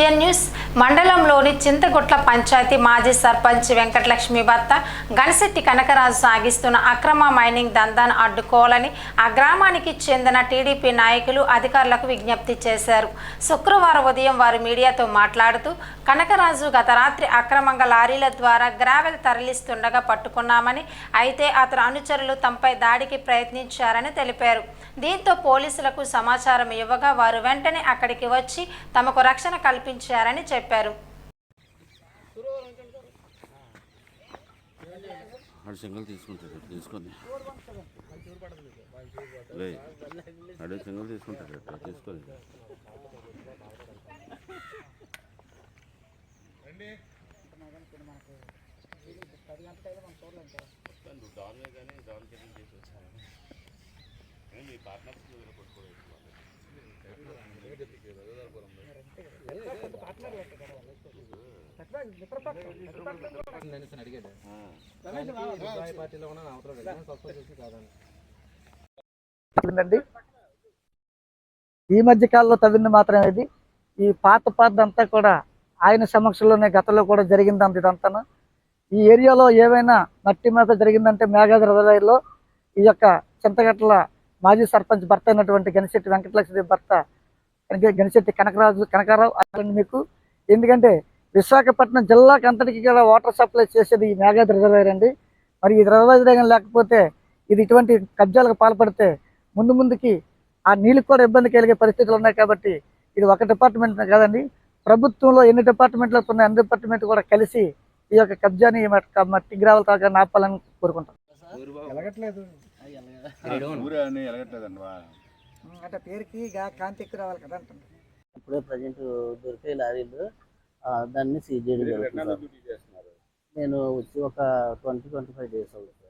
CN news మండలంలోని చింతగుట్ల పంచాయతీ మాజీ సర్పంచ్ వెంకటలక్ష్మి భర్త గణశెట్టి కనకరాజు సాగిస్తున్న అక్రమ మైనింగ్ దందాను అడ్డుకోవాలని ఆ గ్రామానికి చెందిన టీడీపీ నాయకులు అధికారులకు విజ్ఞప్తి చేశారు. శుక్రవారం ఉదయం వారు మీడియాతో మాట్లాడుతూ కనకరాజు గత రాత్రి అక్రమంగా లారీల ద్వారా గ్రావెల్ తరలిస్తుండగా పట్టుకున్నామని, అయితే అతని అనుచరులు తమపై దాడికి ప్రయత్నించారని తెలిపారు. దీంతో పోలీసులకు సమాచారం ఇవ్వగా వారు వెంటనే అక్కడికి వచ్చి తమకు రక్షణ కల్పించారని చెప్పారు. ఈ మధ్య కాలంలో తవ్వింది మాత్రమే ఇది. ఈ పాత అంతా కూడా ఆయన సమక్షంలోనే గతంలో కూడా జరిగిందంత ఇదంతా. ఈ ఏరియాలో ఏవైనా మట్టి మీద జరిగిందంటే మేఘాది రిజర్వాయర్లో ఈ యొక్క చింతగట్ల మాజీ సర్పంచ్ భర్త అయినటువంటి గణశెట్టి వెంకటలక్ష్మి భర్త గణశెట్టి కనకారావు అతను మీకు, ఎందుకంటే విశాఖపట్నం జిల్లాకి అంతటికి కూడా వాటర్ సప్లై చేసేది ఈ మేఘాది రిజర్వాయర్ అండి. మరి ఈ రిజర్వాయర్ లేకపోతే ఇది ఇటువంటి కబ్జాలకు పాల్పడితే ముందుకి ఆ నీళ్ళకి కూడా ఇబ్బంది కలిగే పరిస్థితులు ఉన్నాయి. కాబట్టి ఇది ఒక డిపార్ట్మెంట్ కాదండి, ప్రభుత్వంలో ఎన్ని డిపార్ట్మెంట్లు ఉన్నాయి అన్ని డిపార్ట్మెంట్ కూడా కలిసి ఈ యొక్క కబ్జాని మట్టి గ్రావెల్ తాగా నాపాలని కోరుకుంటాం. అంటే పేరుకి కాంతి ఎక్కువ రావాలి కదా అంటున్నారు. ఇప్పుడే ప్రజెంట్ దొరికే లారీలు దాన్ని సీజ్ చేయడం జరుగుతుంది. నేను వచ్చి ఒక 20-25 డేస్ అవుతుంది.